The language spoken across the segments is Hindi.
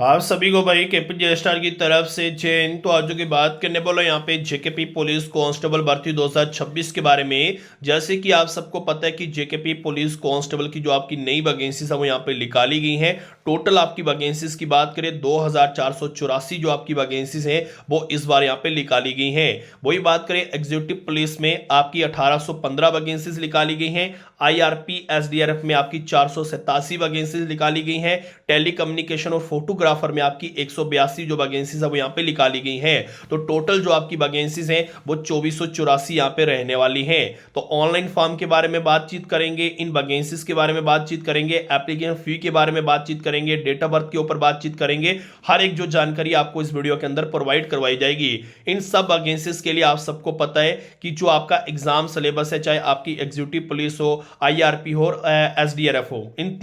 आप सभी को भाई केपी स्टार की तरफ से जय हिंद। तो आज की बात करने बोलो यहाँ पे जेकेपी पुलिस कांस्टेबल भर्ती 2026 के बारे में। जैसे कि आप सबको पता है कि जेकेपी पुलिस कांस्टेबल की जो आपकी नई वैकेंसीज है वो यहाँ पे निकाली गई हैं। टोटल आपकी वैकेंसीज की बात करें 2484 जो आपकी वैकेंसीज हैं वो इस बार यहाँ पे निकाली गई हैं। वही बात करें एग्जीक्यूटिव पुलिस में आपकी 1815 वैकेंसीज निकाली गई हैं। आईआरपी एसडीआरएफ में आपकी 487 वैकेंसीज निकाली गई हैं। टेली कम्युनिकेशन और फोटोग्राफर में आपकी 182 जो वैकेंसीज है वो यहाँ पे निकाली गई हैं। तो टोटल जो आपकी वैकेंसीज हैं वो 2484 यहाँ पे रहने वाली हैं। तो ऑनलाइन फॉर्म के बारे में बातचीत करेंगे, इन वैकेंसीज के बारे में बातचीत करेंगे, एप्लीकेशन फी के बारे में बातचीत करेंगे, डेट ऑफ बर्थ के ऊपर बातचीत करेंगे। हर एक जो जानकारी आपको इस वीडियो के अंदर प्रोवाइड करवाई जाएगी। इन सब वैकेंसीज के लिए आप सबको पता है कि जो आपका एग्जाम सिलेबस है, चाहे आपकी एग्जीक्यूटिव पुलिस हो, आईआरपी हो, एसडीआरएफ हो, इन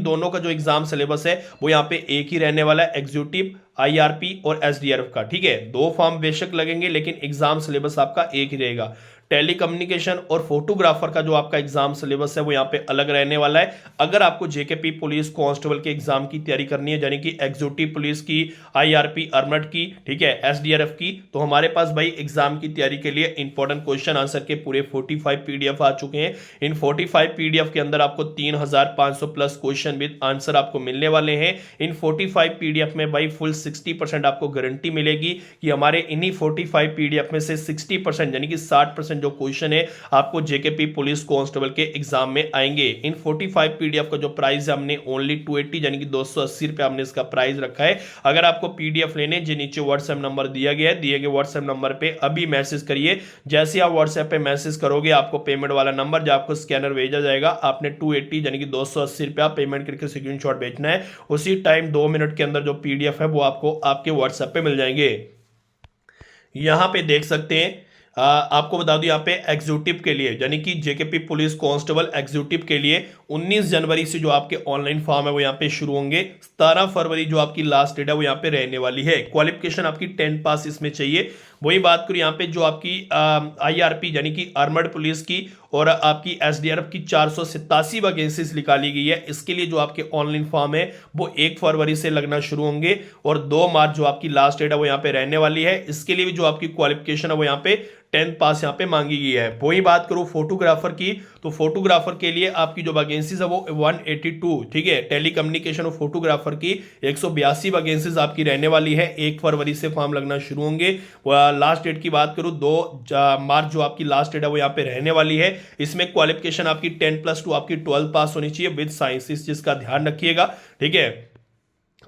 दोनों का जो एग्जाम सिलेबस है वो यहाँ पे एक ही रहने वाला है, एग्जीक्यूटिव, आईआरपी और एसडीआरएफ का। ठीक है, दो फॉर्म बेशक लगेंगे लेकिन एग्जाम सिलेबस आपका एक ही रहेगा। टेली कम्युनिकेशन और फोटोग्राफर का जो आपका एग्जाम सिलेबस है वो यहाँ पे अलग रहने वाला है। अगर आपको जेकेपी पुलिस कांस्टेबल के एग्जाम की तैयारी करनी है, यानी कि एग्जीक्यूटिव पुलिस की, आईआरपी अर्मड की, ठीक है, एसडीआरएफ की, तो हमारे पास भाई एग्जाम की तैयारी के लिए इंपॉर्टेंट क्वेश्चन आंसर के पूरे 45 पीडीएफ आ चुके हैं। इन 45 पीडीएफ के अंदर आपको 3500 प्लस क्वेश्चन विद आंसर आपको मिलने वाले हैं। इन 45 पीडीएफ में भाई फुल 60% आपको गारंटी मिलेगी कि हमारे इन्हीं 45 पीडीएफ में से 60% यानी कि 60% जो क्वेश्चन है आपको जेकेपी पुलिस कांस्टेबल के एग्जाम में आएंगे। इन 45 पीडीएफ का जो प्राइस है हमने ओनली 280 यानी कि 280 रुपए हमने इसका प्राइस रखा है। अगर आपको पीडीएफ लेने, जो नीचे व्हाट्सएप नंबर दिया गया है, दिए गए व्हाट्सएप नंबर पे अभी मैसेज करिए। जैसे आप व्हाट्सएप पे मैसेज करोगे आपको पेमेंट वाला नंबर जो आपको स्कैनर भेजा जाएगा, आपने 280 यानी कि 280 रुपया पेमेंट करके स्क्रीनशॉट भेजना है। उसी टाइम 2 मिनट के अंदर जो पीडीएफ है वो आपको आपके व्हाट्सएप पे मिल जाएंगे। यहां पे देख सकते हैं, आपको बता दूं यहाँ पे एग्जीक्यूटिव के लिए यानी कि जेकेपी पुलिस कांस्टेबल एग्जीक्यूटिव के लिए 19 जनवरी से जो आपके ऑनलाइन फॉर्म है वो यहाँ पे शुरू होंगे। 17 फरवरी जो आपकी लास्ट डेट है वो यहाँ पे रहने वाली है। क्वालिफिकेशन आपकी 10 पास इसमें चाहिए। वही बात करूं यहाँ पे जो आपकी आईआरपी यानी कि आर्मर्ड पुलिस की और आपकी एसडीआरएफ की 487 वैकेंसीज निकाली गई है। इसके लिए जो आपके ऑनलाइन फॉर्म है वो 1 फरवरी से लगना शुरू होंगे और 2 मार्च जो आपकी लास्ट डेट है वो यहाँ पे रहने वाली है। इसके लिए भी जो आपकी क्वालिफिकेशन है वो यहाँ पे 10 पास यहाँ पे मांगी गई है। वही बात करूं फोटोग्राफर की, तो फोटोग्राफर के लिए आपकी जो वैकेंसीज है वो 182, ठीक है, टेली कम्युनिकेशन और फोटोग्राफर की 182 वैकेंसीज आपकी रहने वाली है। 1 फरवरी से फॉर्म लगना शुरू होंगे। लास्ट डेट की बात करूं 2 मार्च जो आपकी लास्ट डेट है वो यहाँ पे रहने वाली है। इसमें क्वालिफिकेशन आपकी 10+2 आपकी 12 पास होनी चाहिए विद साइंस, इस चीज का ध्यान रखिएगा। ठीक है,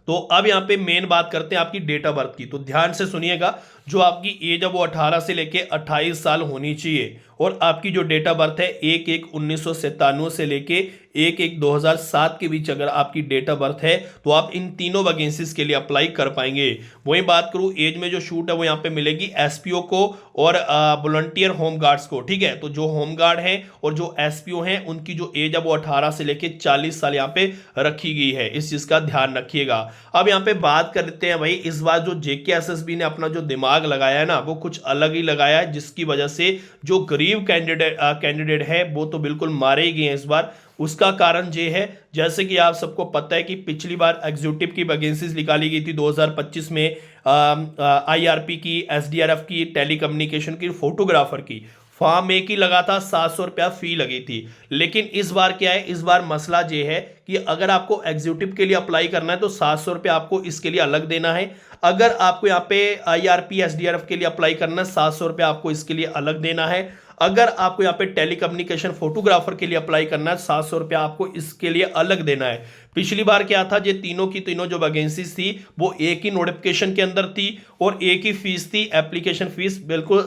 तो अब यहां पे मेन बात करते हैं आपकी डेट ऑफ बर्थ की। तो ध्यान से सुनिएगा, जो आपकी एज है वो 18 से लेके 28 साल होनी चाहिए और आपकी जो डेट ऑफ बर्थ है 1/1/1997 से लेके 1/1/2007 के बीच अगर आपकी डेट ऑफ बर्थ है तो आप इन तीनों वैकेंसीज के लिए अप्लाई कर पाएंगे। वही बात करूं एज में जो छूट है वो यहाँ पे मिलेगी एसपीओ को और वॉलंटियर होम गार्ड्स को। ठीक है, तो जो होम गार्ड हैं और जो एसपीओ हैं उनकी जो एज है वो 18 से लेके 40 साल यहाँ पे रखी गई है। इस चीज का ध्यान रखिएगा। अब यहाँ पे बात करते हैं भाई, इस बार जो जेकेएसएसबी ने अपना जो दिमाग लगाया है ना वो कुछ अलग ही लगाया है, जिसकी वजह से जो गरीब कैंडिडेट है वो तो बिल्कुल मारे ही गए हैं इस बार। उसका कारण ये है, जैसे कि आप सबको पता है कि पिछली बार एग्जीक्यूटिव की वैकेंसीज निकाली गई थी 2025 में, आईआरपी की, एसडीआरएफ की, टेली कम्युनिकेशन की, फोटोग्राफर की। फॉर्म एक ही लगा था, 700 रुपया फी लगी थी। लेकिन इस बार क्या है, इस बार मसला ये है कि अगर आपको एग्जीक्यूटिव के लिए अप्लाई करना है तो 700 रुपया आपको इसके लिए अलग देना है। अगर आपको यहाँ पे आईआरपी एसडीआरएफ के लिए अप्लाई करना है 700 रुपया आपको इसके लिए अलग देना है। अगर आपको यहाँ पे टेली कम्युनिकेशन फोटोग्राफर के लिए अप्लाई करना है 700 रुपया आपको इसके लिए अलग देना है। पिछली बार क्या था, ये तीनों की तीनों जो वैकेंसीज थी वो एक ही नोटिफिकेशन के अंदर थी और एक ही फीस थी, एप्लीकेशन फीस बिल्कुल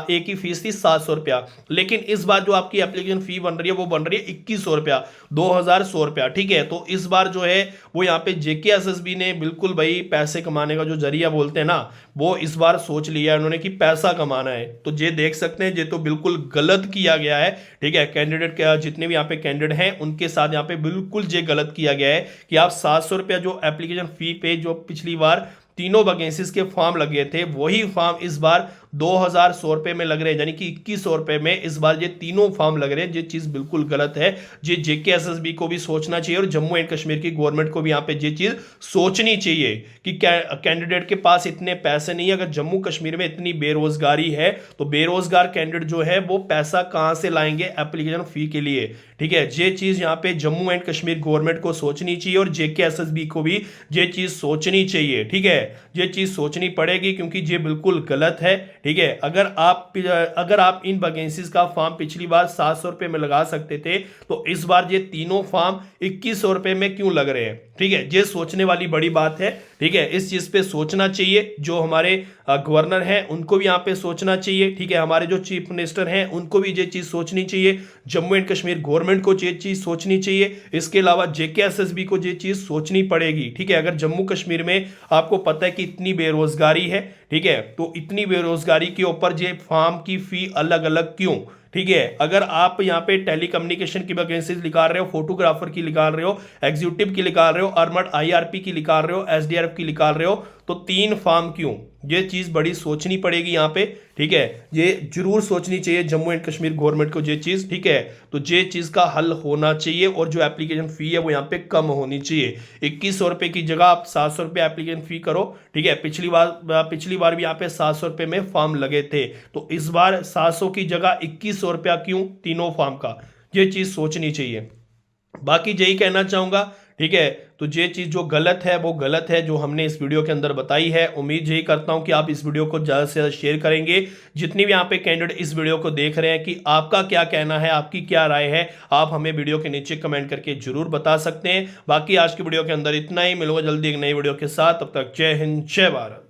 एक ही फीस थी 700 रुपया। लेकिन इस बार जो आपकी एप्लीकेशन फी बन रही है वो बन रही है 2100 रुपया, 2100 रुपया। ठीक है, तो इस बार जो है वो यहाँ पे जेकेएसएसबी ने बिल्कुल भाई पैसे कमाने का जो जरिया बोलते हैं ना वो इस बार सोच लिया है उन्होंने कि पैसा कमाना है। तो ये देख सकते हैं ये तो बिल्कुल गलत किया गया है। ठीक है, कैंडिडेट जितने भी यहाँ पे कैंडिडेट हैं उनके साथ यहाँ पे बिल्कुल ये गलत किया गया है कि आप 700 रुपया जो एप्लीकेशन फी पे जो पिछली बार तीनों वैकेंसीज के फॉर्म लगे थे वही फॉर्म इस बार 2100 रुपए में लग रहे हैं, यानी कि 2100 रुपए में इस बार ये तीनों फॉर्म लग रहे हैं। ये चीज बिल्कुल गलत है। ये जेकेएसएसबी को भी सोचना चाहिए और जम्मू एंड कश्मीर की गवर्नमेंट को भी यहाँ पे ये चीज सोचनी चाहिए कि कैंडिडेट के पास इतने पैसे नहीं है। अगर जम्मू कश्मीर में इतनी बेरोजगारी है तो बेरोजगार कैंडिडेट जो है वो पैसा कहां से लाएंगे एप्लीकेशन फी के लिए। ठीक है, ये चीज यहाँ पे जम्मू एंड कश्मीर गवर्नमेंट को सोचनी चाहिए और जेकेएसएसबी को भी ये चीज सोचनी चाहिए। ठीक है, ये चीज सोचनी पड़ेगी क्योंकि ये बिल्कुल गलत है। ठीक है, अगर आप इन वैकेंसीज का फॉर्म पिछली बार 700 रुपए में लगा सकते थे तो इस बार ये तीनों फॉर्म 2100 रुपए में क्यों लग रहे हैं। ठीक है, ये सोचने वाली बड़ी बात है। ठीक है, इस चीज पे सोचना चाहिए। जो हमारे गवर्नर हैं उनको भी यहाँ पे सोचना चाहिए। ठीक है, हमारे जो चीफ मिनिस्टर हैं उनको भी ये चीज सोचनी चाहिए। जम्मू एंड कश्मीर गवर्नमेंट को ये चीज सोचनी चाहिए। इसके अलावा जेकेएसएसबी को ये चीज सोचनी पड़ेगी। ठीक है, अगर जम्मू कश्मीर में आपको पता है कि इतनी बेरोजगारी है, ठीक है, तो इतनी बेरोजगारी के ऊपर ये फॉर्म की फी अलग अलग क्यों। ठीक है, अगर आप यहाँ पे टेली कम्युनिकेशन की वैकेंसीज निकाल रहे हो, फोटोग्राफर की निकाल रहे हो, एग्जीक्यूटिव की निकाल रहे हो, आर्मर्ड आईआरपी की निकाल रहे हो, एसडीआरएफ की निकाल रहे हो, तो 3 फॉर्म क्यों। ये चीज बड़ी सोचनी पड़ेगी यहाँ पे। ठीक है, ये जरूर सोचनी चाहिए जम्मू एंड कश्मीर गवर्नमेंट को ये चीज। ठीक है, तो ये चीज का हल होना चाहिए और जो एप्लीकेशन फी है वो यहाँ पे कम होनी चाहिए। 2100 रुपए की जगह आप 700 रुपए एप्लीकेशन फी करो। ठीक है, पिछली बार भी यहाँ पे 700 रुपए में फॉर्म लगे थे, तो इस बार 700 की जगह 2100 रुपया क्यों तीनों फॉर्म का। ये चीज सोचनी चाहिए। बाकी यही कहना चाहूंगा। ठीक है, तो ये चीज जो गलत है वो गलत है जो हमने इस वीडियो के अंदर बताई है। उम्मीद यही करता हूं कि आप इस वीडियो को ज्यादा से ज्यादा शेयर करेंगे। जितनी भी यहाँ पे कैंडिडेट इस वीडियो को देख रहे हैं कि आपका क्या कहना है, आपकी क्या राय है, आप हमें वीडियो के नीचे कमेंट करके जरूर बता सकते हैं। बाकी आज की वीडियो के अंदर इतना ही। मिलूंगा जल्दी एक नई वीडियो के साथ, तब तक जय हिंद जय भारत।